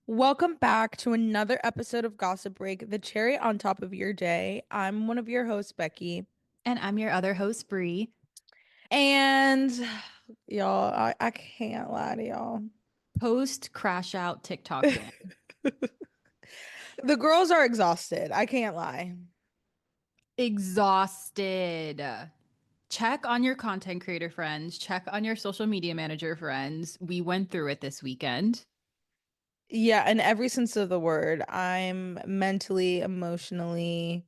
Welcome back to another episode of Gossip Break, the cherry on top of your day. I'm one of your hosts, Becky. And I'm your other host, Bree. And y'all, I can't lie to y'all. Post crash out TikTok ban. The girls are exhausted. I can't lie. Exhausted. Check on your content creator friends, check on your social media manager friends. We went through it this weekend. Yeah, in every sense of the word, I'm mentally, emotionally,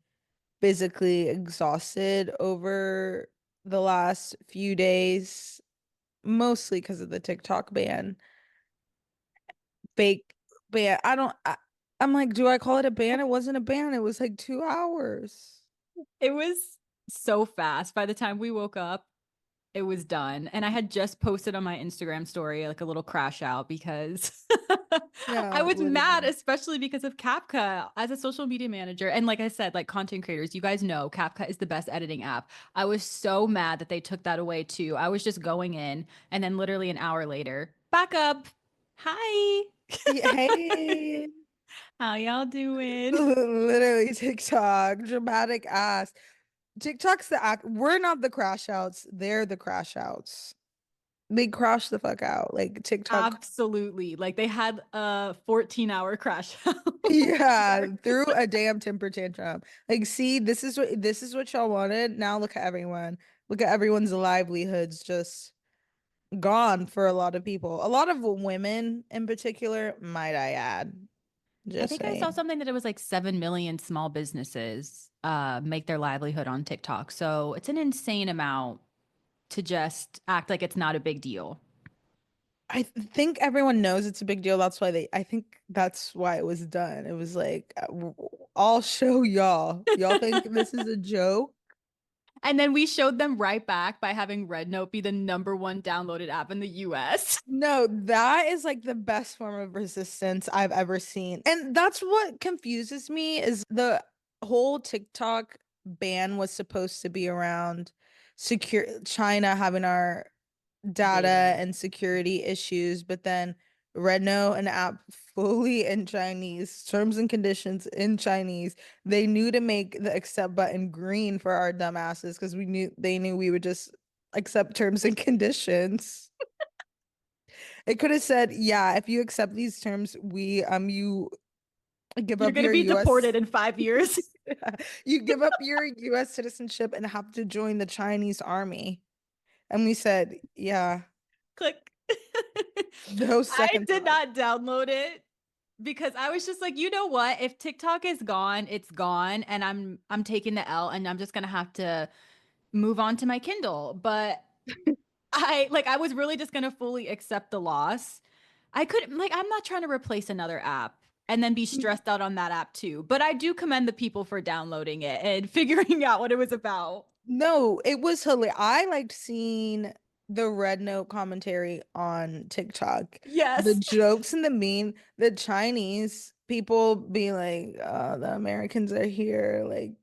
physically exhausted over the last few days, mostly because of the TikTok ban. Fake ban. I'm like, do I call it a ban? It wasn't a ban. It was like 2 hours. It was so fast. By the time we woke up, it was done. And I had just posted on my Instagram story like a little crash out because I Yeah, was mad, literally. especially because of CapCut as a social media manager. And like I said, like content creators, you guys know CapCut is the best editing app. I was so mad that they took that away too. I was just going in and then literally an hour later, back up. Hi. Yeah, hey, How y'all doing? literally TikTok, dramatic ass. TikTok's the act. We're not the crash outs. They're the crash outs. They crash the fuck out. Like TikTok, Absolutely. Like they had a 14-hour crash out. yeah, threw a damn temper tantrum. Like, see, this is what y'all wanted. Now look at everyone. Look at everyone's livelihoods just gone for a lot of people. A lot of women in particular, might I add. I Just think I saw saying. something that it was like 7 million small businesses make their livelihood on TikTok. So it's an insane amount to just act like it's not a big deal. I think everyone knows it's a big deal. I think that's why it was done. It was like, I'll show y'all. Y'all think this is a joke? And then we showed them right back by having Red Note be the number one downloaded app in the US. No, that is like the best form of resistance I've ever seen. And that's what confuses me is the whole TikTok ban was supposed to be around secure China having our data Data. and security issues, but then Redno, an app fully in Chinese, terms and conditions in Chinese. They knew to make the accept button green for our dumbasses because they knew we would just accept terms and conditions. It could have said, yeah, if you accept these terms, you give You're up going to your be US deported in 5 years. you give up your US citizenship and have to join the Chinese army. And we said, yeah, Click. no I second did thought. not download it because I was just like, you know what? If TikTok is gone, it's gone and I'm taking the L and I'm just going to have to move on to my Kindle. But I was really just gonna fully accept the loss. I could like I'm not trying to replace another app and then be stressed out on that app too. But I do commend the people for downloading it and figuring out what it was about. No, it was hilarious. I liked seeing the Red Note commentary on TikTok. The Yes. jokes and the Chinese people being like, the Americans are here. Like,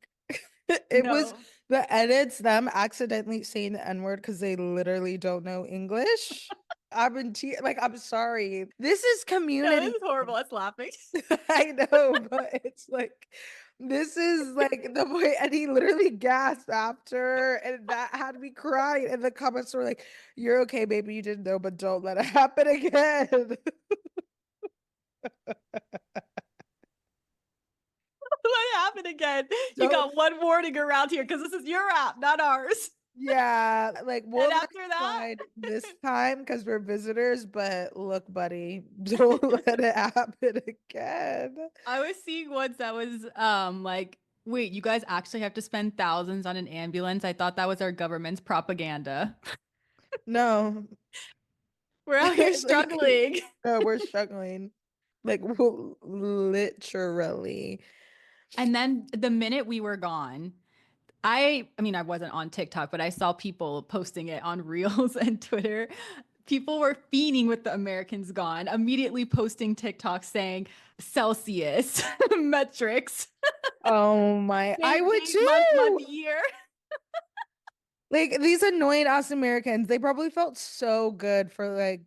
it was No. the edits, them accidentally saying the N-word because they literally don't know English. I'm sorry. This is No, this community. is horrible. It's laughing. I know, but it's like this is like the point, and he literally gasped after, and that had me crying. And the comments were like, "You're okay, baby. You didn't know, but don't let it happen again." What happened again? You Don't, got one warning around here because this is your app, not ours. yeah, like And we'll let it after that, slide this time because we're visitors. But look, buddy, don't let it happen again. I was seeing ones that was like, wait, you guys actually have to spend thousands on an ambulance? I thought that was our government's propaganda. No, We're out here like struggling. no, we're struggling. Like literally. And then the minute we were gone, I mean, I wasn't on TikTok, but I saw people posting it on Reels and Twitter. People were fiending with the Americans gone, immediately posting TikTok saying Celsius, metrics, Oh my, I date, would date, month, too. year. Like these annoying ass Americans, they probably felt so good for like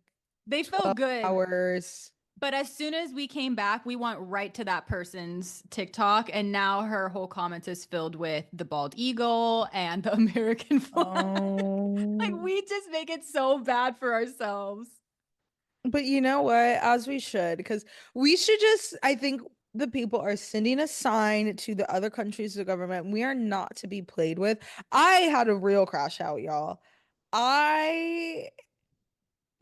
They felt 12 good. hours. But as soon as we came back, we went right to that person's TikTok, and now her whole comments is filled with the bald eagle and the American flag. Like Oh, we just make it so bad for ourselves. but you know what? As we should, because we should just, I think the people are sending a sign to the other countries, the government. We are not to be played with. I had a real crash out, y'all. I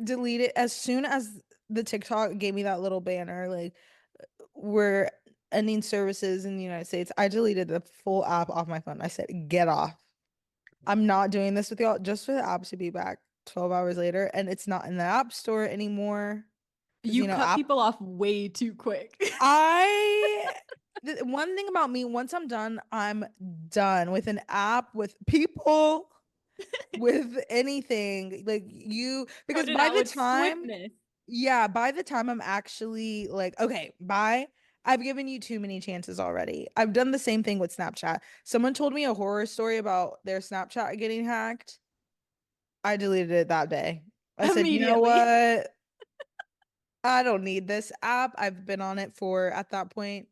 deleted as soon as the TikTok gave me that little banner, like we're ending services in the United States. I deleted the full app off my phone. I said, get off. I'm not doing this with y'all just for the app to be back 12 hours later. And it's not in the app store anymore. Because, You you know, cut people off way too quick. I, the one thing about me, once I'm done, I'm done with an app, with people, with anything. Like Cut because it by out the with time, swiftness. yeah, by the time I'm actually like, okay, bye. I've given you too many chances already. I've done the same thing with Snapchat. Someone told me a horror story about their Snapchat getting hacked. I deleted it that day. I said, you know Immediately. what? I don't need this app. I've been on it for, at that point,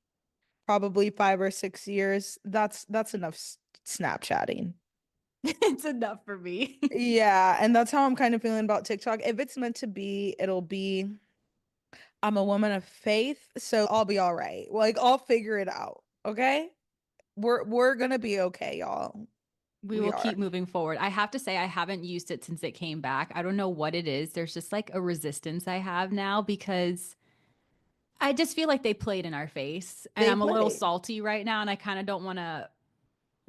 probably 5 or 6 years. That's enough Snapchatting. It's enough for me. Yeah, and that's how I'm kind of feeling about TikTok. If it's meant to be, it'll be. I'm a woman of faith, so I'll be all right. Like I'll figure it out. Okay? We're gonna be okay, y'all. We We will are. keep moving forward. I have to say, I haven't used it since it came back. I don't know what it is. There's just like a resistance I have now because I just feel like they played in our face and They I'm a little play. salty right now and I kind of don't want to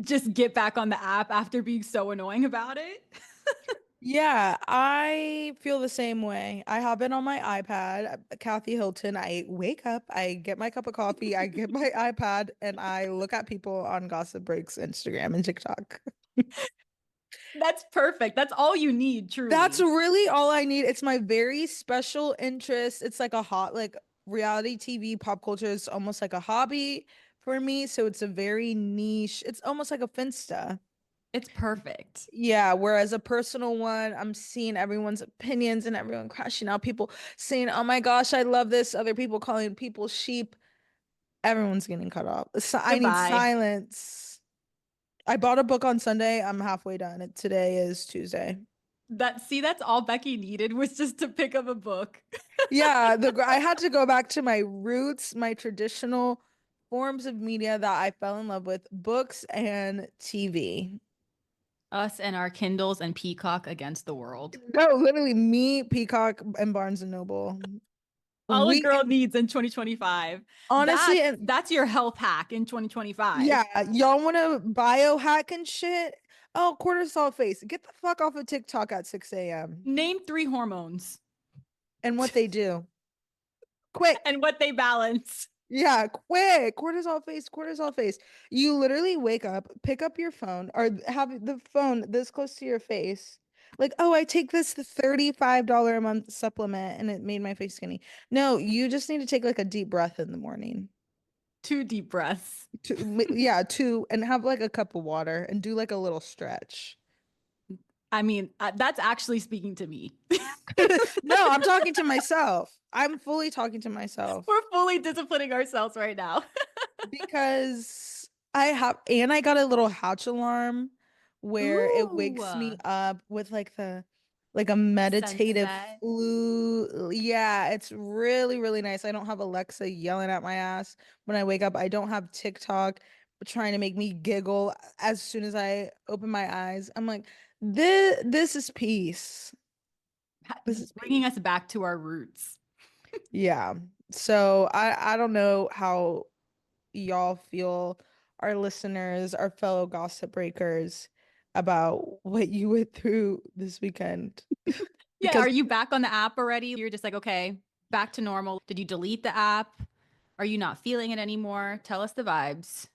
just get back on the app after being so annoying about it. Yeah, I feel the same way. I have it on my iPad. Kathy Hilton, I wake up, I get my cup of coffee, I get my iPad, and I look at people on Gossip Breaks, Instagram, and TikTok. That's perfect. That's all you need, That's truly. really all I need. It's my very special interest. It's like a hot, like reality TV, pop culture is almost like a hobby for me. So it's a very niche, it's almost like a Finsta. It's perfect. Yeah, whereas a personal one, I'm seeing everyone's opinions and everyone crashing out. People saying, "Oh my gosh, I love this." Other people calling people sheep. Everyone's getting cut off. So I need Goodbye. silence. I bought a book on Sunday. I'm halfway done. Today is Tuesday. That's all Becky needed was just to pick up a book. Yeah, I had to go back to my roots, my traditional forms of media that I fell in love with, books and TV. Us and our Kindles and Peacock against the world. No, literally me, Peacock, and Barnes and Noble. All a We girl needs in 2025. honestly, That's and that's your health hack in 2025. yeah, y'all want to biohack and shit? Oh, cortisol face. Get the fuck off of TikTok at 6 a.m. Name three hormones And what they do. and Quick. what they balance. Yeah, quick. Cortisol face, cortisol face. You literally wake up, pick up your phone, or have the phone this close to your face. Like, oh, I take this $35 a month supplement and it made my face skinny. No, you just need to take like a deep breath in the morning. Two deep breaths. Yeah, two, and have like a cup of water and do like a little stretch. I mean, that's actually speaking to me. No, I'm talking to myself. I'm fully talking to myself We're fully disciplining ourselves right now. because I got a little Hatch alarm where it Ooh, wakes me up with like a senses meditative it. flute. Yeah, it's really, really nice. I don't have Alexa yelling at my ass when I wake up. I don't have TikTok trying to make me giggle as soon as I open my eyes. I'm like, this is peace. This is Bringing peace. us back to our roots. Yeah. So I don't know how y'all feel, our listeners, our fellow gossip breakers, about what you went through this weekend. Yeah, Because are you back on the app already? You're just like, okay, back to normal. Did you delete the app? Are you not feeling it anymore? Tell us the vibes.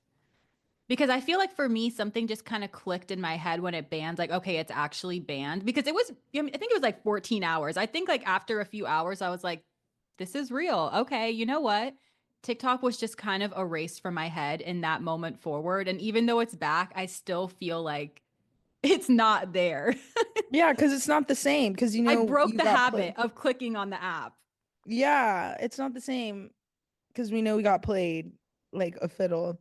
Because I feel like for me, something just kind of clicked in my head when it banned, like, okay, it's actually banned. Because it was, I mean, I think it was like 14 hours. I think like after a few hours, I was like, this is real. Okay, you know what? TikTok was just kind of erased from my head in that moment forward. And even though it's back, I still feel like it's not there. yeah, because it's not the same because I you know broke you the got played. habit of clicking on the app. Yeah, it's not the same because we know we got played like a fiddle.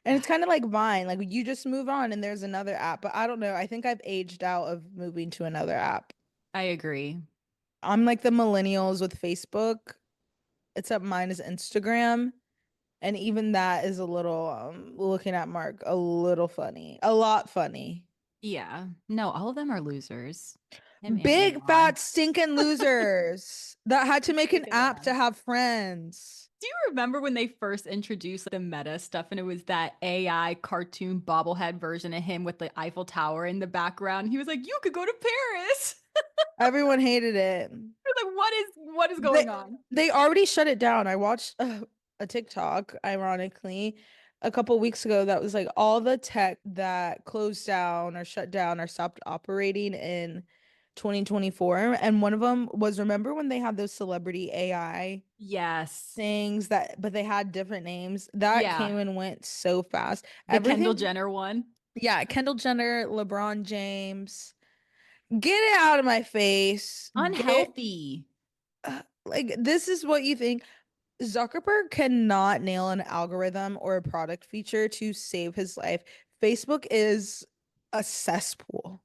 And it's kind of like Vine, like you just move on and there's another app. But I don't know. I think I've aged out of moving to another app. I agree. I'm like the millennials with Facebook, except mine is Instagram. And even that is a little, looking at Mark, a little funny, a lot funny. Yeah. No, all of them are losers. Him and Big Elon. fat stinking losers that had to make Sick an of app to them. have friends. Do you remember when they first introduced the meta stuff and it was that AI cartoon bobblehead version of him with the Eiffel Tower in the background? He was like, "You could go to Paris." Everyone hated it. You're like, what is They going on? they already shut it down. I watched a TikTok, ironically, a couple weeks ago that was like all the tech that closed down or shut down or stopped operating in 2024. And one of them was, remember when they had those celebrity AI Yes. things that, but they had different names? That Yeah. came and went so fast. The Kendall Everything, Jenner one. yeah, Kendall Jenner, LeBron James, get it out of my face. Get Unhealthy. like this is what you think. Zuckerberg cannot nail an algorithm or a product feature to save his life. Facebook is a cesspool.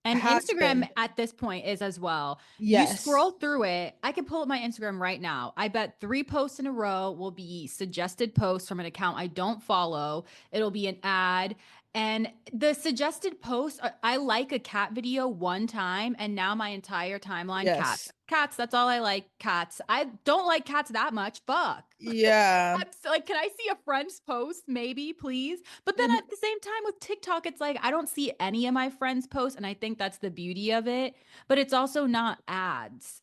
And Has Instagram been. at this point is as well. You scroll Yes. through it. I can pull up my Instagram right now. I bet 3 posts in a row will be suggested posts from an account I don't follow. It'll be an ad. And the suggested posts, I like a cat video one time, and now my entire timeline, cats. Yes. Cats, that's all I like. Cats. I don't like cats that much. Fuck. Yeah. Like, can I see a friend's post? Maybe, please. But then at the same time with TikTok, it's like I don't see any of my friends' posts, and I think that's the beauty of it. But it's also not ads.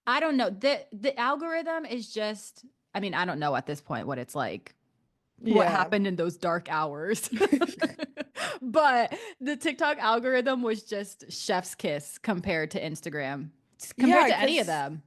I don't know. The algorithm is just, I mean, I don't know at this point what it's like, what Yeah. happened in those dark hours. But the TikTok algorithm was just chef's kiss compared to Instagram, compared Yeah, to any of because them.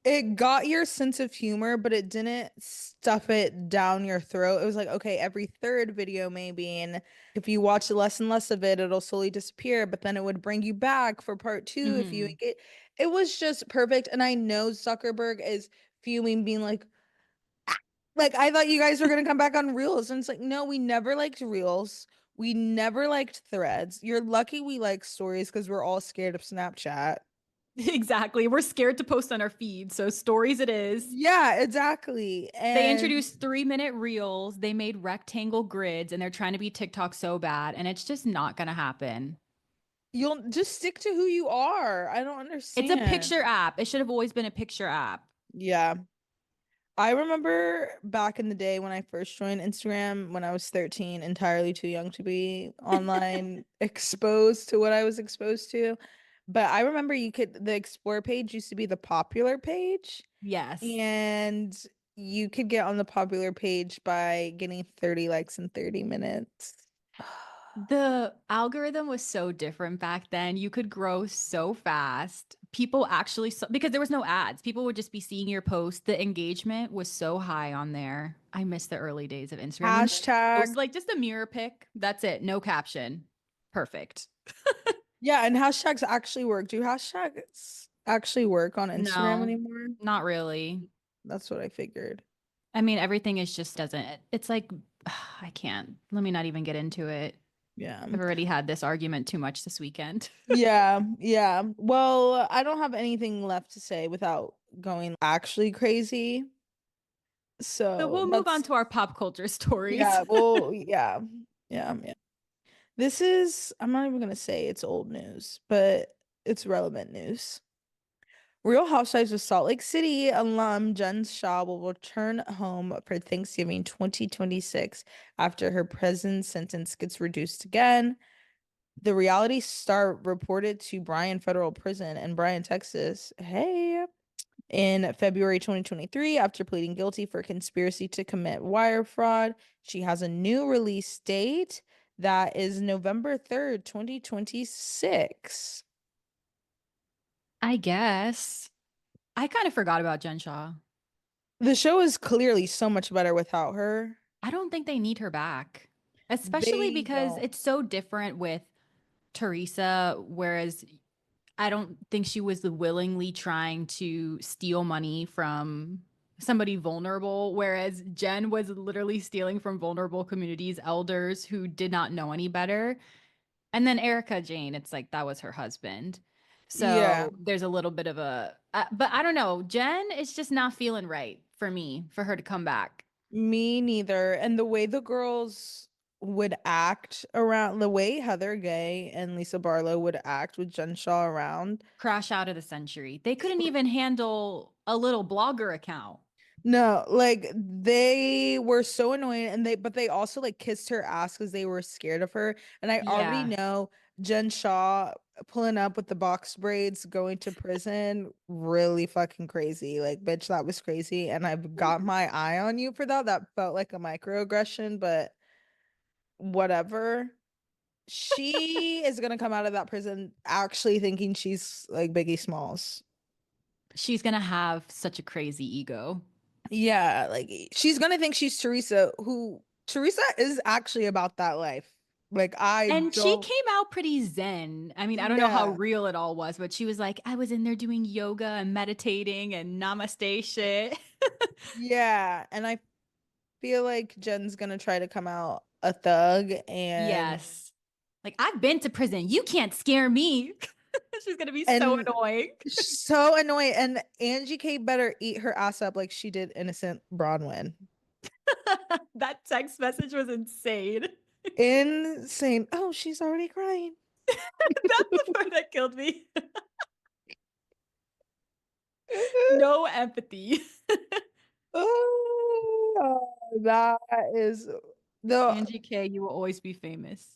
it got your sense of humor, but it didn't stuff it down your throat. It was like, okay, every third video maybe, and if you watch less and less of it, it'll slowly disappear, but then it would bring you back for part two if you Hmm. get it was just perfect. And I know Zuckerberg is fuming, being like I thought you guys were gonna come back on Reels. And it's like, no, we never liked Reels. We never liked Threads. You're lucky we like stories because we're all scared of Snapchat. Exactly. We're scared to post on our feed. So stories it is. Yeah, exactly. They And introduced 3-minute reels. They made rectangle grids and they're trying to be TikTok so bad. And it's just not going to happen. you'll just stick to who you are. I don't It's a understand. picture app. It should have always been a picture app. Yeah. I remember back in the day when I first joined Instagram when I was 13, entirely too young to be online exposed to what I was exposed to. But I remember the explore page used to be the popular page, Yes. and you could get on the popular page by getting 30 likes in 30 minutes. The algorithm was so different back then. You could grow so fast. People actually saw, because there was no ads. People would just be seeing your post. The engagement was so high on there. I miss the early days of Instagram when you post Hashtag. like just a mirror pic. That's it. No caption. Perfect. Yeah, and hashtags actually work. Do hashtags actually work on Instagram No, anymore? not really. That's what I figured. I mean, everything is just doesn't. It's like I can't. Let me not even get into it. Yeah. I've already had this argument too much this weekend. Yeah, yeah. Well, I don't have anything left to say without going actually crazy. So So we'll move on that's, to our pop culture stories. yeah, well, yeah, yeah, yeah. This is, I'm not even gonna say it's old news, but it's relevant news. Real Housewives of Salt Lake City alum Jen Shah will return home for Thanksgiving 2026 after her prison sentence gets reduced again. The reality star reported to Bryan Federal Prison in Bryan, Texas, hey, in February 2023 after pleading guilty for conspiracy to commit wire fraud. She has a new release date that is November 3rd, 2026. I guess. I kind of forgot about Jen Shaw. The show is clearly so much better without her. I don't think they need her back, especially They because don't. it's so different with Teresa. Whereas I don't think she was willingly trying to steal money from somebody vulnerable, whereas Jen was literally stealing from vulnerable communities, elders who did not know any better. And then Erica Jane, it's like that was her husband. Yeah, So there's a little bit of but I don't know. Jen is just not feeling right for me for her to come back, me neither. And the way the girls would act around the way Heather Gay and Lisa Barlow would act with Jen Shaw around. crash out of the century. They couldn't even handle a little blogger account. No, like they were so annoying and they also like kissed her ass because they were scared of her. And I already Yeah. know Jen Shaw pulling up with the box braids going to prison, really fucking crazy. Like, bitch, that was crazy. And I've got my eye on you for that. That felt like a microaggression, but whatever. She is gonna come out of that prison actually thinking she's like Biggie Smalls. She's gonna have such a crazy ego. Yeah, like she's gonna think she's Teresa, who Teresa is actually about that life. Like I And she don't, came out pretty zen. I mean, I don't know how yeah, real it all was, but she was like, I was in there doing yoga and meditating and namaste shit. yeah. And I feel like Jen's gonna try to come out a thug and Yes. Like, I've been to prison. You can't scare me. She's gonna be so and annoying. so annoying. And Angie K better eat her ass up like she did innocent Bronwyn. That text message was insane. Insane. Oh, she's already crying. That's the part that killed me. No empathy. Oh, that is the Angie K, you will always be famous.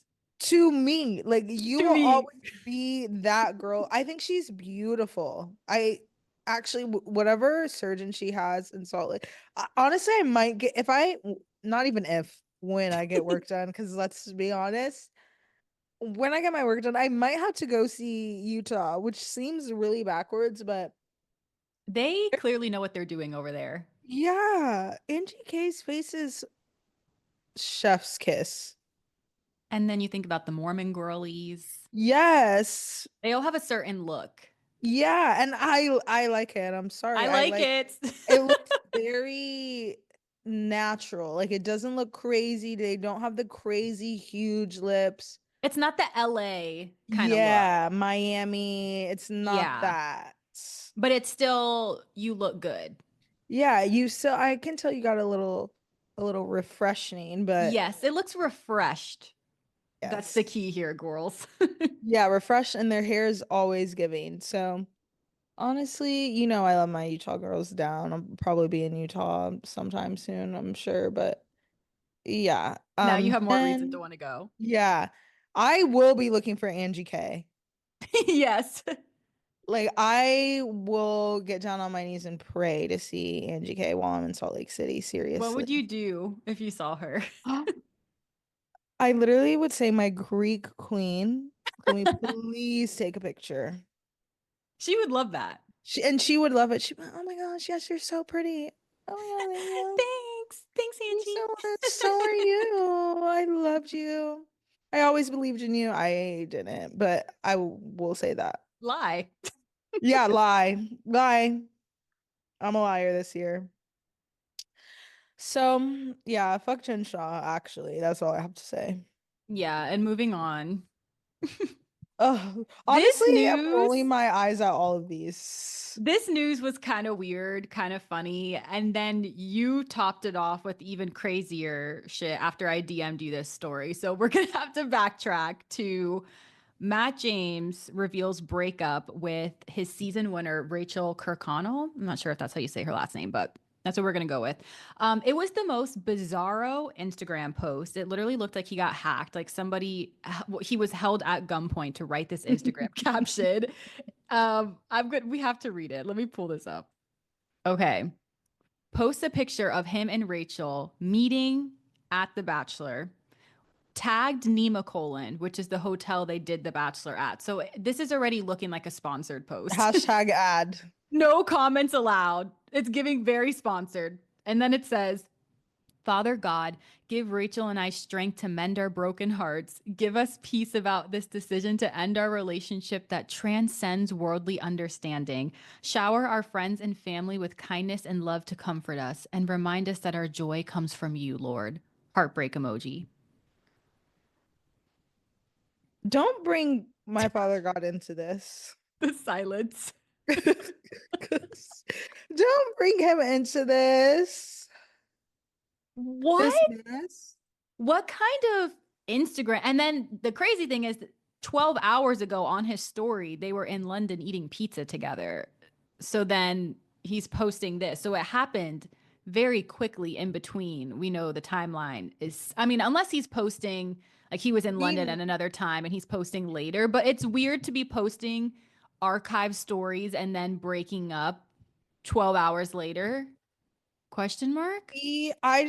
to me, like you To will me. always be that girl. I think she's beautiful. I actually, whatever surgeon she has in Salt Lake, honestly, I might get if I, not even if, when I get work done, because let's be honest, when I get my work done, I might have to go see Utah, which seems really backwards, but They clearly know what they're doing over there. yeah, Angie K's face is chef's kiss. And then you think about the Mormon girlies. Yes. They all have a certain look. Yeah, and I like it. I'm I sorry. I like like it. it looks very natural. Like it doesn't look crazy. They don't have the crazy huge lips. It's not the LA kind of look. Yeah, Miami. It's not Yeah. that. But it's still, you look good. Yeah, you still I can tell you got a little refreshing, but Yes, it looks refreshed. That's the yes. key here, girls. Yeah, refreshed and their hair is always giving. So honestly, you know I love my Utah girls down. I'll probably be in Utah sometime soon, I'm sure, but yeah. Now you have more reason to Then want to go. yeah, I will be looking for Angie K. Yes. Like I will get down on my knees and pray to see Angie K while I'm in Salt Lake City, What seriously. would you do if you saw her? I literally would say, my Greek queen, can we please take a picture? She would love that. She would love it. Oh my gosh, yes, you're so pretty. Oh my God, thank you. Thanks. Thanks, Thank you so much. Angie. So are you. I loved you. I always believed in you. I didn't, but I will say that. Lie. Yeah, lie. Lie. I'm a liar this year. So, yeah, fuck Jen Shaw, actually. That's all I have to say. Yeah, and moving on. Ugh. This Honestly, I'm rolling news my eyes at all of these. This news was kind of weird, kind of funny, and then you topped it off with even crazier shit after I DM'd you this story. So we're gonna have to backtrack to Matt James reveals breakup with his season winner, Rachel Kirkconnell. I'm not sure if that's how you say her last name, but that's what we're gonna go with. It was the most bizarro Instagram post. It literally looked like he got hacked. Like he was held at gunpoint to write this Instagram caption. I'm good. We have to read it. Let me pull this up. Okay. Post a picture of him and Rachel meeting at the Bachelor. Tagged Nema Colon, which is the hotel they did the Bachelor at. So this is already looking like a sponsored post. Hashtag ad. No comments allowed. It's giving very sponsored. And then it says Father God, give Rachel and I strength to mend our broken hearts. Give us peace about this decision to end our relationship that transcends worldly understanding. Shower our friends and family with kindness and love to comfort us, and remind us that our joy comes from you, Lord. Heartbreak emoji. Don't bring my father God into this. The silence. 'Cause don't bring him into this What? mess. What kind of Instagram? And then the crazy thing is, 12 hours ago on his story, they were in London eating pizza together. So then he's posting this. So it happened very quickly in between. We know the timeline is, I mean, unless he's posting like he was in London We at another time and he's posting later, but it's weird to be posting archive stories and then breaking up 12 hours later. Question mark? I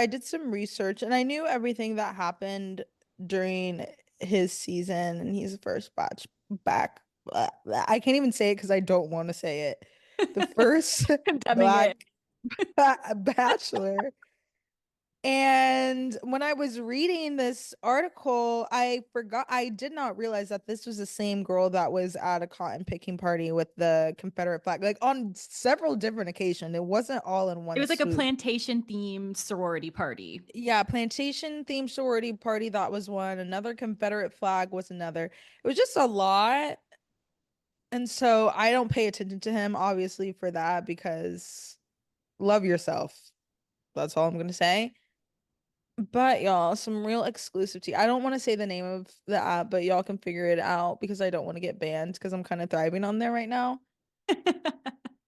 did some research and I knew everything that happened during his season and he's the first batch back. I can't even say it because I don't want to say it. The first Condemning black it. bachelor. And when I was reading this article, I did not realize that this was the same girl that was at a cotton picking party with the Confederate flag, like on several different occasions. It wasn't all in It one was like a swoop. plantation themed sorority party. Yeah, plantation themed sorority party, that was one. Another Confederate flag was another. It was just a lot. And so I don't pay attention to him, obviously, for that because love yourself. That's all I'm gonna say. But y'all, some real exclusive tea. I don't want to say the name of the app, but y'all can figure it out because I don't want to get banned because I'm kind of thriving on there right now.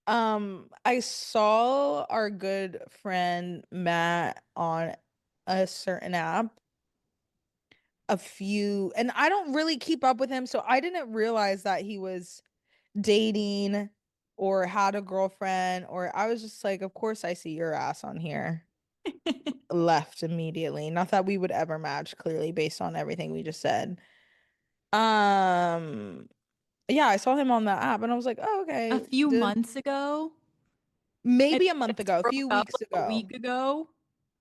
I saw our good friend Matt on a certain app and I don't really keep up with him, so I didn't realize that he was dating or had a girlfriend, or I was just like, of course I see your ass on here. Left immediately. Not that we would ever match, clearly, based on everything we just said. Um, yeah, I saw him on that app and I was like, oh, A okay. few months ago, and Maybe a you month guys ago, a broke few up weeks like a ago. week ago.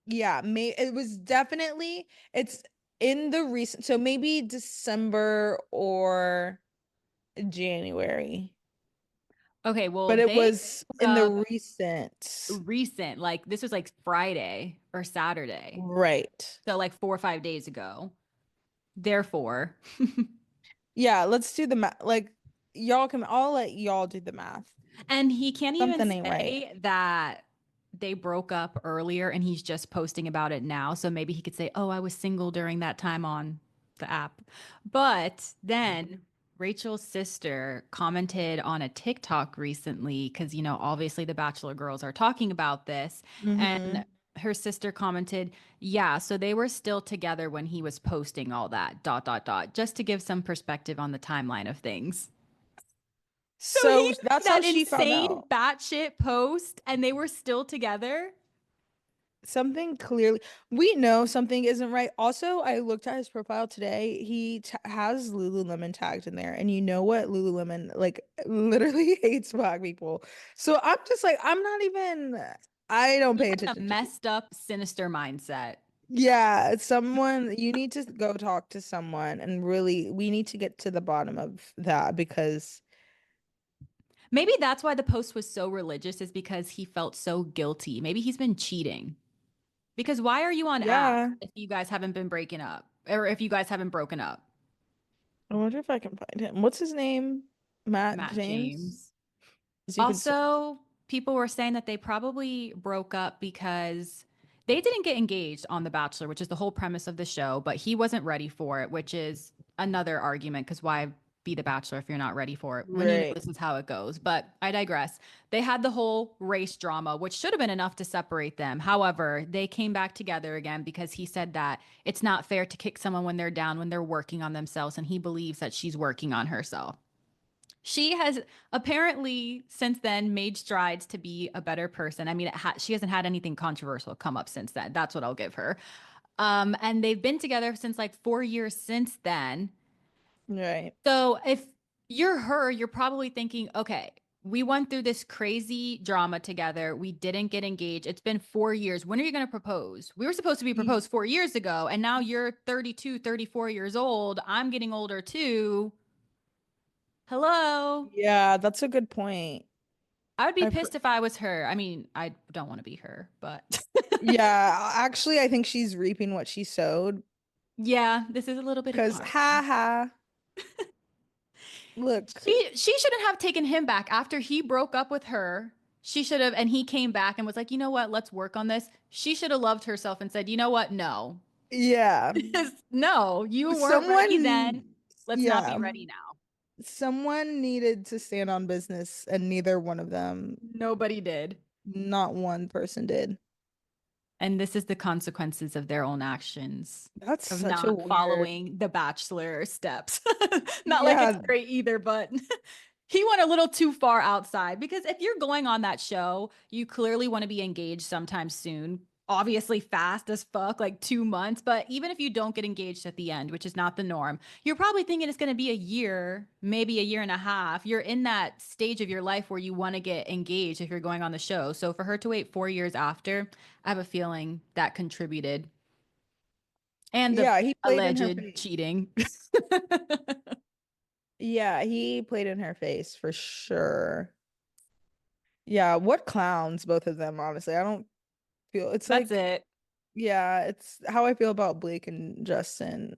Yeah, it was definitely it's in the recent, so maybe December or January. Okay, well, But it they was broke in the up recent. recent, like this was like Friday or Saturday. Right. So like 4 or 5 days ago. Therefore, Yeah, let's do the math. Like, I'll let y'all do the math. and he can't even Something ain't right. say that they broke up earlier and he's just posting about it now. So maybe he could say, "Oh, I was single during that time on the app." But then Rachel's sister commented on a TikTok recently because, obviously the Bachelor girls are talking about this. And Hmm. her sister commented, "Yeah, so they were still together when he was posting all that, dot, dot, dot," just to give some perspective on the timeline of things. So he So made that's how that she found insane out. batshit post and they were still together. Something clearly, we know something isn't right. Also, I looked at his profile today. He t has Lululemon tagged in there, and you know what? Lululemon like literally hates black people. So I'm just like, I'm not even. I don't He pay has a attention to. messed up, sinister mindset. Yeah, someone you need to go talk to someone, and really, we need to get to the bottom of that because Maybe that's why the post was so religious, is because he felt so guilty. Maybe he's been cheating. Because why are you on app yeah. if you guys haven't been breaking up or if you guys haven't broken up? I wonder if I can find him. What's his name? Matt Matt James. James. As you can search. Also, people were saying that they probably broke up because they didn't get engaged on The Bachelor, which is the whole premise of the show, but he wasn't ready for it, which is another argument because why be The Bachelor if you're not ready for it when you know Right. this is how it goes? But I digress. They had the whole race drama, which should have been enough to separate them. However, they came back together again because he said that it's not fair to kick someone when they're down, when they're working on themselves, and he believes that she's working on herself. She has apparently since then made strides to be a better person. I mean, she hasn't had anything controversial come up since then. That's what I'll give her. And they've been together since like 4 years since then. Right. So if you're her, you're probably thinking, okay, we went through this crazy drama together. We didn't get engaged. It's been 4 years. When are you going to propose? We were supposed to be Y- proposed 4 years ago, and now you're 32, 34 years old. I'm getting older too. Hello. Yeah, that's a good point. I would be I for pissed if I was her. I mean, I don't want to be her, but Yeah, actually I think she's reaping what she sowed yeah, this is a little bit of 'cause karma. ha ha, look. She shouldn't have taken him back after he broke up with her. She should have, and he came back and was like, you know what? Let's work on this. She should have loved herself and said, you know what? No, Yeah. no, you weren't ready then. Someone Let's not be yeah, ready now. someone needed to stand on business and neither one of them, Nobody did. not one person did. And this is the consequences of their own actions, That's of such a not weird. following the Bachelor steps. Not like it's Yeah, great either, but he went a little too far outside because if you're going on that show, you clearly want to be engaged sometime soon. Obviously, fast as fuck, like 2 months. But even if you don't get engaged at the end, which is not the norm, you're probably thinking it's going to be a year, maybe a year and a half. You're in that stage of your life where you want to get engaged if you're going on the show. So for her to wait 4 years after, I have a feeling that contributed. And the yeah, he played in her alleged face. cheating. Yeah, he played in her face for sure. Yeah, what clowns, both of them, honestly. I don't feel it's That's like, it. yeah, it's how I feel about Blake and Justin.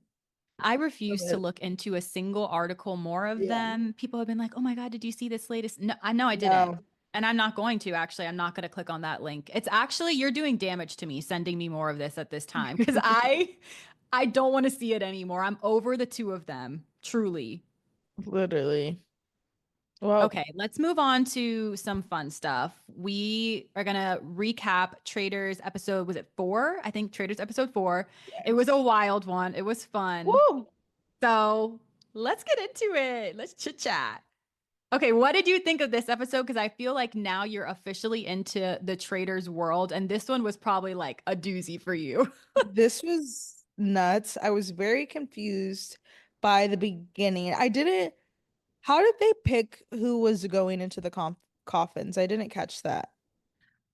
I A refuse to bit. look into a single article more of Yeah. them. People have been like, "Oh my God, did you see this latest?" No, I know I didn't. No, And I'm not going to actually. I'm not going to click on that link. It's actually you're doing damage to me sending me more of this at this time because I don't want to see it anymore. I'm over the two of them, truly. literally. Well, Okay, let's move on to some fun stuff. We are gonna recap Traitors episode, was it 4? I think Traitors episode 4. It was a yes. wild one. It was fun. Woo! So let's get into it. Let's chit chat. Okay, what did you think of this episode? Because I feel like now you're officially into the Traitors world, and this one was probably like a doozy for you. This was nuts. I was very confused by the beginning. I didn't, how did they pick who was going into the coffins? I didn't catch that.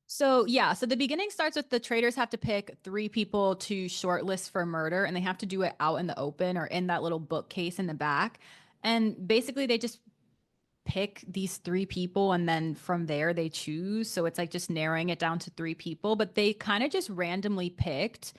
So yeah, so the beginning starts with the traders have to pick 3 people to shortlist for murder, and they have to do it out in the open or in that little bookcase in the back. And basically, they just pick these 3 people, and then from there they choose. So it's like just narrowing it down to 3 people, but they kind of just randomly picked.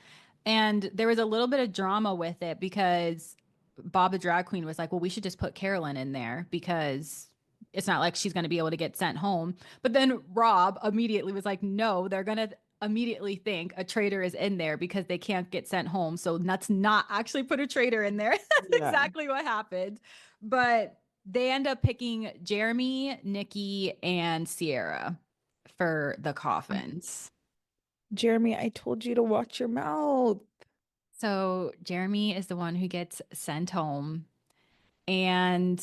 And there was a little bit of drama with it because Bob the drag queen was like, well, we should just put Carolyn in there because it's not like she's going to be able to get sent home. But then Rob immediately was like, no, they're going to immediately think a traitor is in there because they can't get sent home. So let's not actually put a traitor in there. That's Yeah. exactly what happened. But they end up picking Jeremy, Nikki, and Sierra for the coffins. Jeremy, I told you to watch your mouth. So Jeremy is the one who gets sent home. And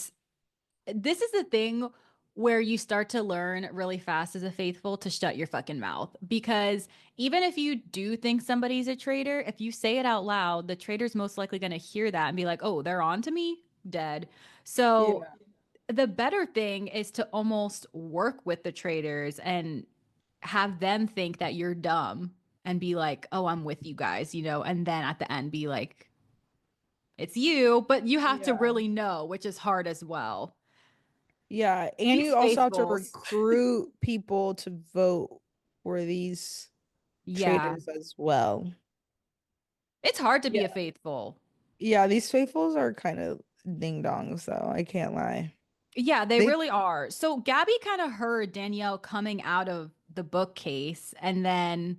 this is the thing where you start to learn really fast as a faithful to shut your fucking mouth. Because even if you do think somebody's a traitor, if you say it out loud, the traitor's most likely going to hear that and be like, oh, they're on to me, dead. So Yeah. the better thing is to almost work with the traders and have them think that you're dumb and be like, oh, I'm with you guys, and then at the end be like, it's you, but you have to Yeah. really know, which is hard as well. Yeah. And These you also have to faithfuls, recruit people to vote for these yeah, traders as well. it's hard to be a Yeah. faithful. Yeah, these faithfuls are kind of ding dongs, though. I can't lie. Yeah, they They, really are. So Gabby kind of heard Danielle coming out of the bookcase and then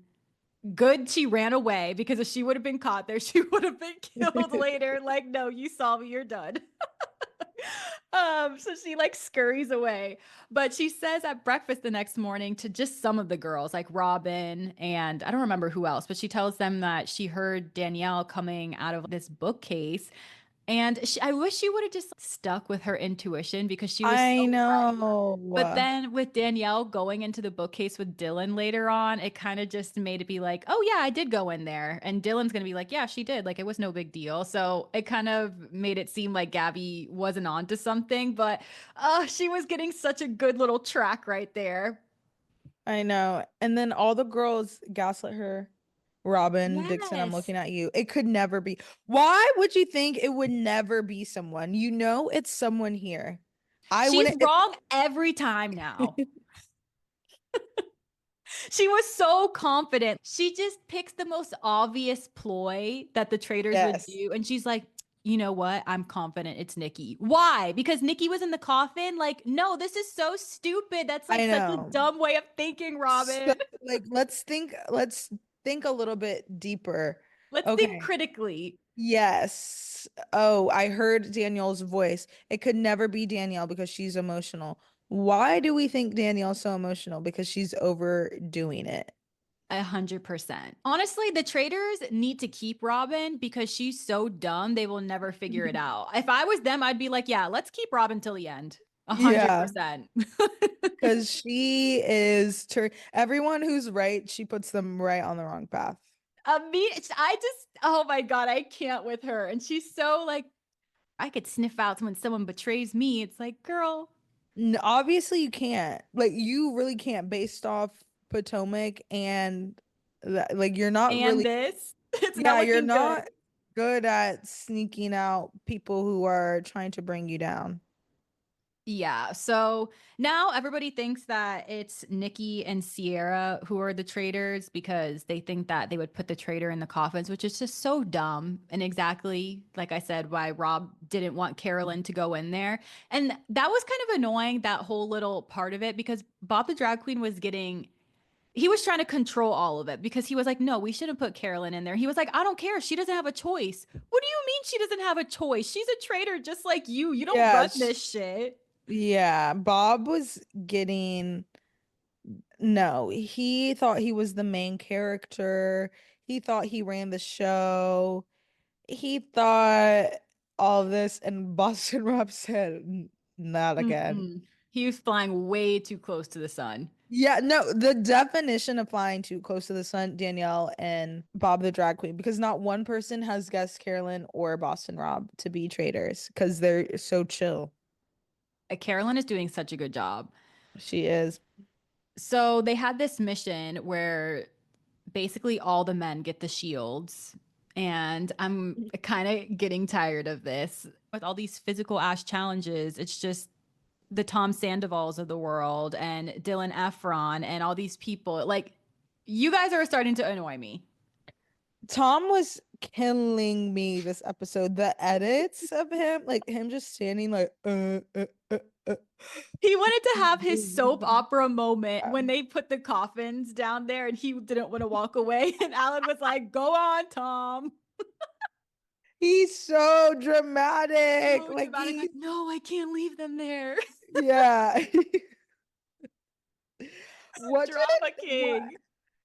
good she ran away because if she would have been caught there, she would have been killed later. Like, no, you saw me, you're done. So she like scurries away. But she says at breakfast the next morning to just some of the girls, like Robin and I don't remember who else, but she tells them that she heard Danielle coming out of this bookcase And I wish she would have just stuck with her intuition because she was so I right. But know. then with Danielle going into the bookcase with Dylan later on, it kind of just made it be like, oh, yeah, I did go in there. And Dylan's going to be like, yeah, she did. Like, it was no big deal. So it kind of made it seem like Gabby wasn't on to something. But she was getting such a good little track right there. I know. And then all the girls gaslit her. Robin, Dixon, I'm Yes. looking at you. It could never be. Why would you think it would never be someone? You know it's someone here. I She's wouldn't. wrong every time now. She was so confident. She just picks the most obvious ploy that the traitors would Yes, do. And she's like, you know what? I'm confident it's Nikki. Why? Because Nikki was in the coffin? Like, no, this is so stupid. That's like I such a know. dumb way of thinking, So, Robin. like, let's think a little bit deeper. Let's think Okay. critically. Yes. Oh, I heard Danielle's voice. It could never be Danielle because she's emotional. Why do we think Danielle's so emotional? Because she's overdoing it. 100%. Honestly, the traders need to keep Robin because she's so dumb, they will never figure it out. If I was them, I'd be like, yeah, let's keep Robin till the end. A hundred Yeah, percent. because she is everyone who's right, she puts them right on the wrong path. I just, oh my God, I can't with her. And she's so like, I could sniff out when someone betrays me. It's like, girl, Obviously, you can't. Like, you really can't based off Potomac and that, like, you're not and really, this, it's not yeah, you're looking good. not good at sneaking out people who are trying to bring you down. Yeah. So now everybody thinks that it's Nikki and Sierra who are the traitors because they think that they would put the traitor in the coffins, which is just so dumb. And exactly, like I said, why Rob didn't want Carolyn to go in there. And that was kind of annoying, that whole little part of it, because Bob the drag queen was getting, he was trying to control all of it because he was like, no, we shouldn't put Carolyn in there. He was like, I don't care. She doesn't have a choice. What do you mean she doesn't have a choice? She's a traitor just like you. You don't run Yes. this shit. Yeah, Bob was getting no, he thought he was the main character. He thought he ran the show. He thought all this, and Boston Rob said, Not again." Mm-mm. He was flying way too close to the sun. Yeah, no, the definition of flying too close to the sun, Danielle and Bob the drag queen, because not one person has guessed Carolyn or Boston Rob to be traitors because they're so chill. Carolyn is doing such a good job. She is. So they had this mission where basically all the men get the shields. And I'm kind of getting tired of this. With all these physical ass challenges, it's just the Tom Sandovals of the world and Dylan Efron and all these people. Like, you guys are starting to annoy me. Tom was killing me this episode. The edits of him, like him just standing like uh. He wanted to have his soap opera moment when they put the coffins down there and he didn't want to walk away. And Alan was like, go on, Tom. He's so dramatic. So Like dramatic, he, like, no, I can't leave them there. yeah. What did Drama what king.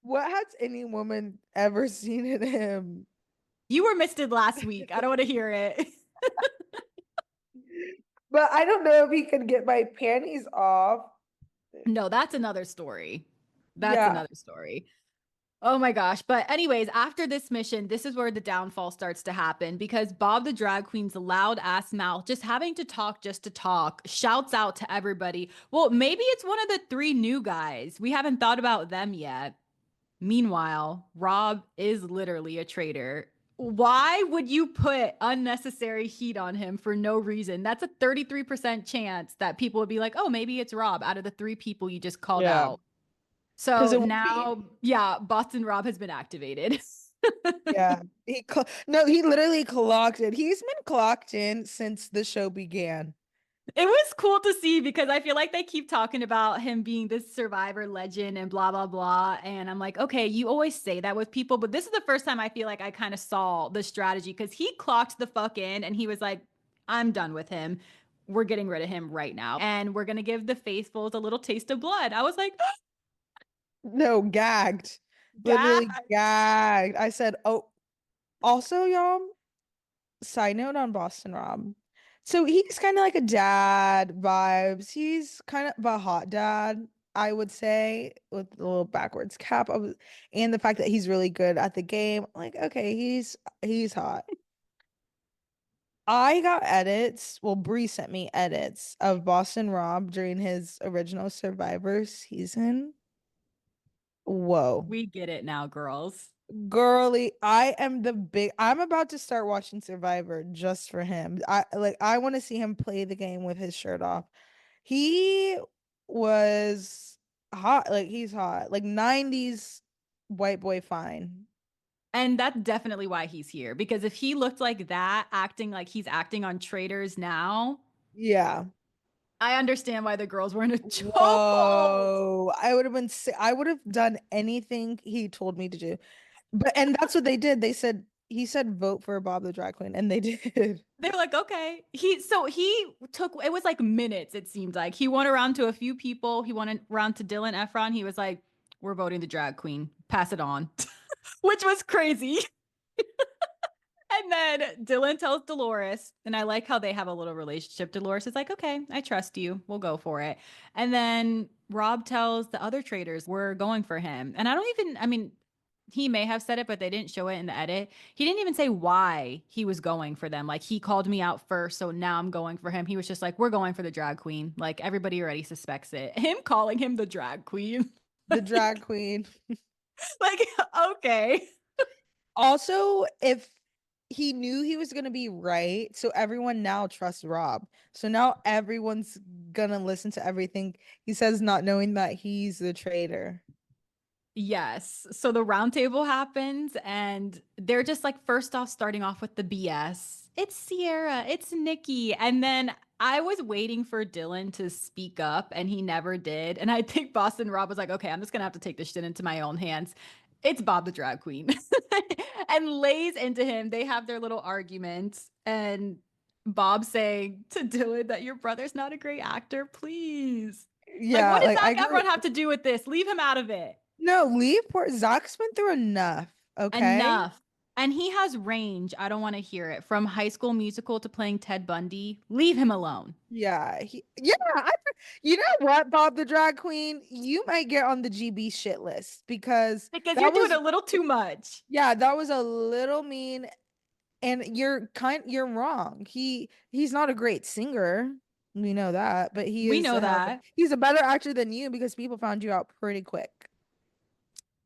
what has any woman ever seen in him? You were misted last week. I don't want to hear it. But I don't know if he could get my panties off. No, that's another story. That's Yeah. another story. Oh my gosh. But, anyways, after this mission, this is where the downfall starts to happen because Bob the drag queen's loud ass mouth, just having to talk just to talk, shouts out to everybody. Well, maybe it's one of the three new guys. We haven't thought about them yet. Meanwhile, Rob is literally a traitor. Why would you put unnecessary heat on him for no reason? That's a 33% chance that people would be like, oh, maybe it's Rob out of the three people you just called Yeah. out. Because So it would be, now, yeah, Boston Rob has been activated. yeah. No, he literally clocked it. He's been clocked in since the show began. It was cool to see because I feel like they keep talking about him being this survivor legend and blah, blah, blah. And I'm like, okay, you always say that with people, but this is the first time I feel like I kind of saw the strategy because he clocked the fuck in and he was like, I'm done with him. We're getting rid of him right now. And we're going to give the faithfuls a little taste of blood. I was like, No, gagged. God. Literally gagged. I said, oh, also, y'all. side note on Boston Rob. So he's kind of like a dad vibes. He's kind of a hot dad, I would say, with the little backwards cap. And the fact that he's really good at the game. Like, okay, he's hot. I got edits. Well, Bree sent me edits of Boston Rob during his original Survivor season. Whoa. We get it now, girls. Girly, I'm about to start watching Survivor just for him. I want to see him play the game with his shirt off. He was hot, like he's hot. Like 90s white boy fine. And that's definitely why he's here. Because if he looked like that, acting like he's acting on Traitors now, Yeah. I understand why the girls were in a chokehold. Whoa. I would have done anything he told me to do. And that's what they did. He said vote for Bob the drag queen and they did. They were like, okay. He took it was like minutes, it seemed like. He went around to a few people. He went around to Dylan Efron. He was like, we're voting the drag queen. Pass it on. Which was crazy. And then Dylan tells Dolores, and I like how they have a little relationship. Dolores is like, okay, I trust you. We'll go for it. And then Rob tells the other traders, we're going for him. And I mean, he may have said it, but they didn't show it in the edit. He didn't even say why he was going for them. Like, he called me out first, so now I'm going for him. He was just like, we're going for the drag queen. Like, everybody already suspects it. Him calling him the drag queen. The drag queen. Like, okay. Also, if he knew he was gonna be right, so everyone now trusts Rob. So now everyone's gonna listen to everything he says, not knowing that he's the traitor. Yes. So the roundtable happens, and they're just like, first off, starting off with the BS. It's Sierra, it's Nikki. And then I was waiting for Dylan to speak up, and he never did. And I think Boston Rob was like, okay, I'm just going to have to take this shit into my own hands. It's Bob the drag queen. And lays into him. They have their little arguments. And Bob saying to Dylan that your brother's not a great actor, please. Like, what Yeah, does like I Zac agree. Efron have to do with this? Leave him out of it. No, leave poor Zach's been through enough, okay? Enough. And he has range. I don't want to hear it. From High School Musical to playing Ted Bundy, leave him alone. You know what, Bob the drag queen? You might get on the GB shit list because Because you're that doing was a little too much. yeah, that was a little mean and you're wrong. He's not a great singer. We know that, but he We is know that. he's a better actor than you because people found you out pretty quick.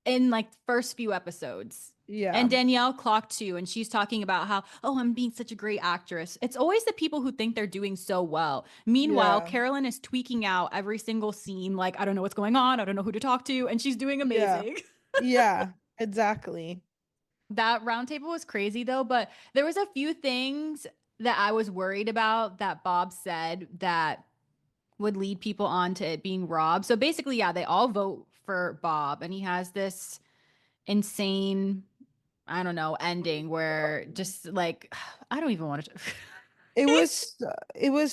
In like first few episodes. Yeah. And Danielle clocked too, and she's talking about how, oh, I'm being such a great actress. It's always the people who think they're doing so well. Meanwhile, Yeah. Carolyn is tweaking out every single scene, like, I don't know what's going on. I don't know who to talk to. And she's doing Yeah. amazing. Yeah. Exactly. That roundtable was crazy though, but there was a few things that I was worried about that Bob said that would lead people on to it being Rob. So basically, yeah, they all vote for Bob, and he has this insane, I don't know, ending where just like I don't even want to. It was so It's like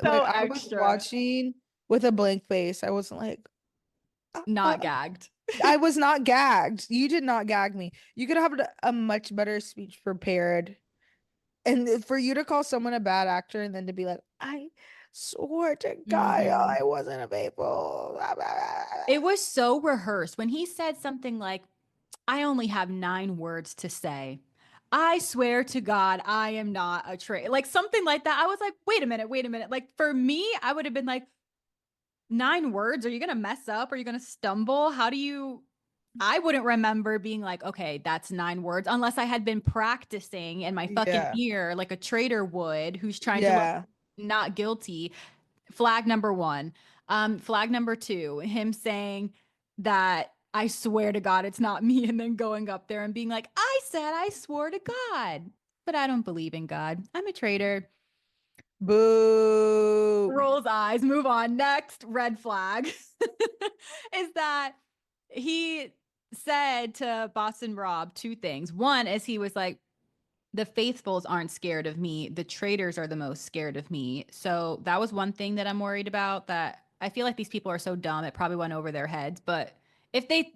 so I was extra, watching with a blank face. I wasn't like not uh, gagged. I was not gagged. You did not gag me. You could have a much better speech prepared. And for you to call someone a bad actor and then to be like, I swore to God Hmm. I wasn't a faithful. Blah, blah, blah, blah. It was so rehearsed when he said something like, I only have 9 words to say. I swear to God, I am not a traitor. Like something like that. I was like, wait a minute, wait a minute. Like for me, I would have been like, 9 words? Are you going to mess up? Are you going to stumble? How do you? I wouldn't remember being like, okay, that's 9 words, unless I had been practicing in my fucking Yeah. ear like a traitor would who's trying to look Yeah. not guilty. Flag number one. Flag number two, him saying that I swear to God it's not me, and then going up there and being like, I said I swore to God, but I don't believe in God. I'm a traitor. Boo. Rolls eyes, move on. Next red flag is that he said to Boston Rob 2 things. One is he was like, the faithfuls aren't scared of me. The traitors are the most scared of me. So that was one thing that I'm worried about, that I feel like these people are so dumb, it probably went over their heads. But if they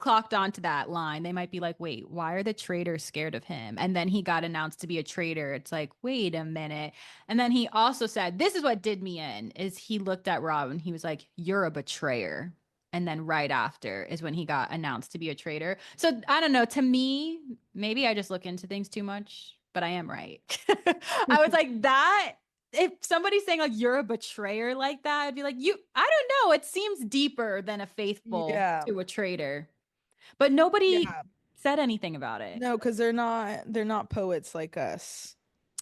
clocked onto that line, they might be like, wait, why are the traitors scared of him? And then he got announced to be a traitor. It's like, wait a minute. And then he also said, this is what did me in, is he looked at Rob and he was like, you're a betrayer. And then right after is when he got announced to be a traitor. So I don't know. To me, maybe I just look into things too much, but I am right. I was like, that if somebody's saying like you're a betrayer like that, I'd be like, I don't know. It seems deeper than a faithful Yeah. to a traitor. But nobody Yeah. said anything about it. No, because they're not poets like us.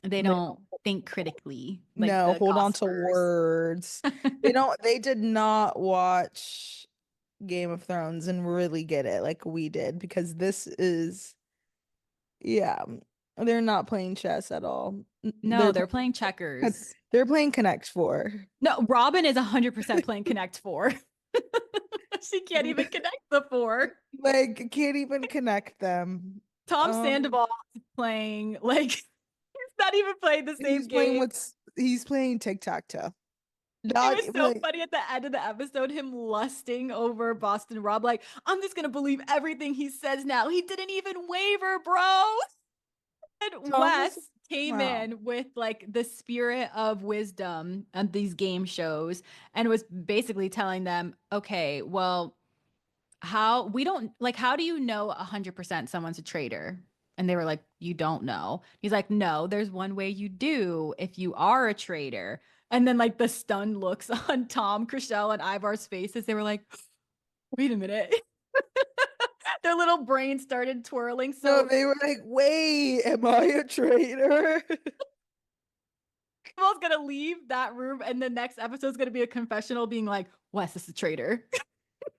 They They don't think critically like no, the hold on to gossipers. words. They did not watch Game of Thrones and really get it like we did because this is yeah, they're not playing chess at all. No, they're playing checkers. They're playing Connect Four. No, Robin is 100% playing Connect Four. She can't even connect the four. Like can't even connect them. Tom Um Sandoval is playing like he's not even playing the same game. he's playing tic-tac-toe. It Not was so like funny at the end of the episode, him lusting over Boston Rob, like, I'm just gonna believe everything he says now. He didn't even waver, bro. And Thomas. Wes came Wow. in with like the spirit of wisdom on these game shows and was basically telling them, okay, well, how we don't like how do you know 100% someone's a traitor? And they were like, you don't know. He's like, no, there's one way you do if you are a traitor. And then like the stunned looks on Tom, Chriselle, and Ivar's faces, they were like, wait a minute. Their little brains started twirling. No, So they were like, wait, am I a traitor? Jamal's gonna leave that room, and the next episode's gonna be a confessional being like, Wes is a traitor.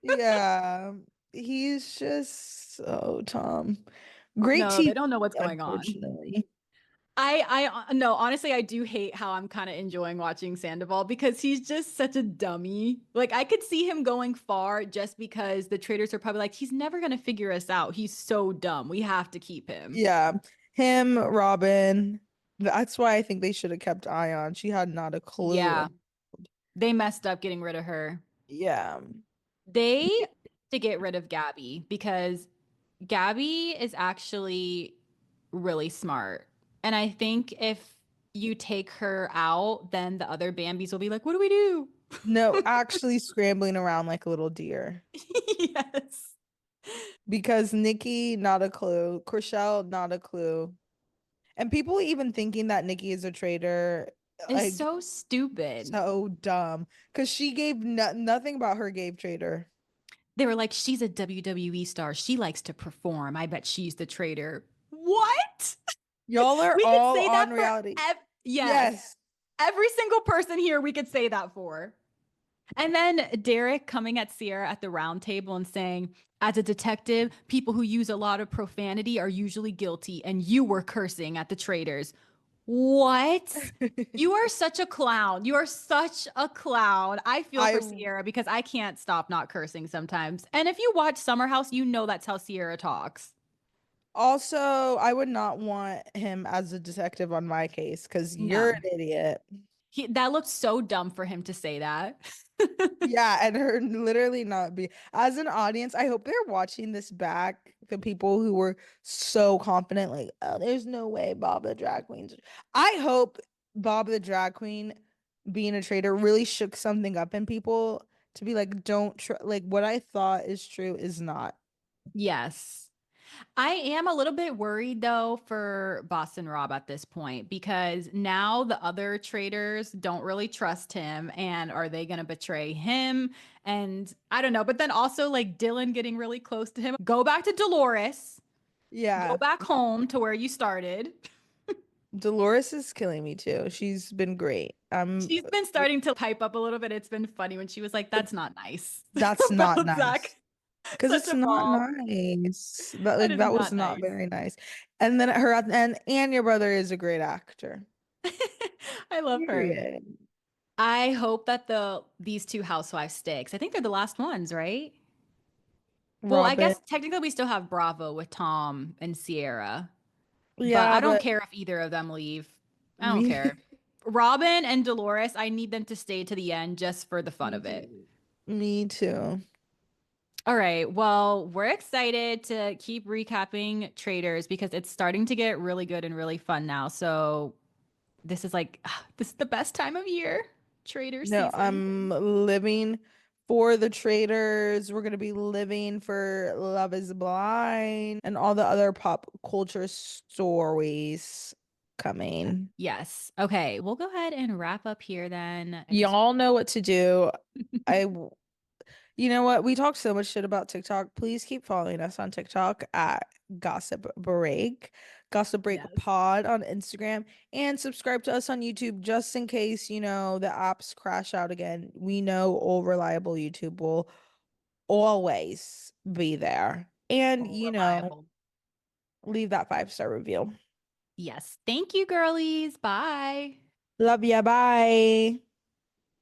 Yeah, he's just so Tom. Great No, they TV, don't know what's going on. unfortunately. No, honestly, I do hate how I'm kind of enjoying watching Sandoval because he's just such a dummy. Like, I could see him going far just because the traders are probably like, he's never going to figure us out. He's so dumb. We have to keep him. Yeah, him, Robin. That's why I think they should have kept Ion. She had not a clue. Yeah, they messed up getting rid of her. Yeah. They to get rid of Gabby because Gabby is actually really smart. And I think if you take her out, then the other Bambis will be like, what do we do? No, actually scrambling around like a little deer. Yes. Because Nikki, not a clue. Chriselle, not a clue. And people even thinking that Nikki is a traitor, It's like so stupid. so dumb. Because she gave nothing about her gave traitor. They were like, she's a WWE star. She likes to perform. I bet she's the traitor. What? Y'all are We could all say on that for reality. yes. Yes. Every single person here we could say that for. And then Derek coming at Sierra at the round table and saying, as a detective, people who use a lot of profanity are usually guilty, and you were cursing at the traitors. What? You are such a clown. You are such a clown. I feel I for Sierra because I can't stop not cursing sometimes. And if you watch Summer House, you know that's how Sierra talks. also I would not want him as a detective on my case because you're No. an idiot. That looked so dumb for him to say that. Yeah, and her literally not be as an audience, I hope they're watching this back, the people who were so confident, like, oh, there's no way Bob the drag queen's. I hope Bob the drag queen being a traitor really shook something up in people to be like, don't tr like what I thought is true is not. Yes. I am a little bit worried though for Boston Rob at this point because now the other traders don't really trust him and are they going to betray him? And I don't know. But then also like Dylan getting really close to him. Go back to Dolores, go Yeah. back home to where you started. Dolores is killing me too. She's been great. She's been starting to pipe up a little bit. It's been funny when she was like, that's not nice That's not about Zach. nice. Because Such it's a not ball. nice. That That like is that was not not nice. very nice. And then her and your brother is a great actor. I love her. Period. I hope that these two housewives stay 'cause I think they're the last ones, right? Well, I Robin. guess technically we still have Bravo with Tom and Sierra, but Yeah, I don't but care if either of them leave. I don't me care. Robin and Dolores, I need them to stay to the end just for the fun of it. me too. All right. Well, we're excited to keep recapping Traitors because it's starting to get really good and really fun now. So this is like this is the best time of year, Traitors No, season. I'm living for the Traitors. We're gonna be living for Love is Blind and all the other pop culture stories coming. Yes. Okay. We'll go ahead and wrap up here then. I just Y'all know what to do. I, you know what? We talk so much shit about TikTok. Please keep following us on TikTok at Gossip Break, Gossip Break yes. Pod on Instagram, and subscribe to us on YouTube just in case, the apps crash out again. We know all reliable YouTube will always be there. And, All reliable. leave that 5-star review. Yes. Thank you, girlies. Bye. Love ya. Bye.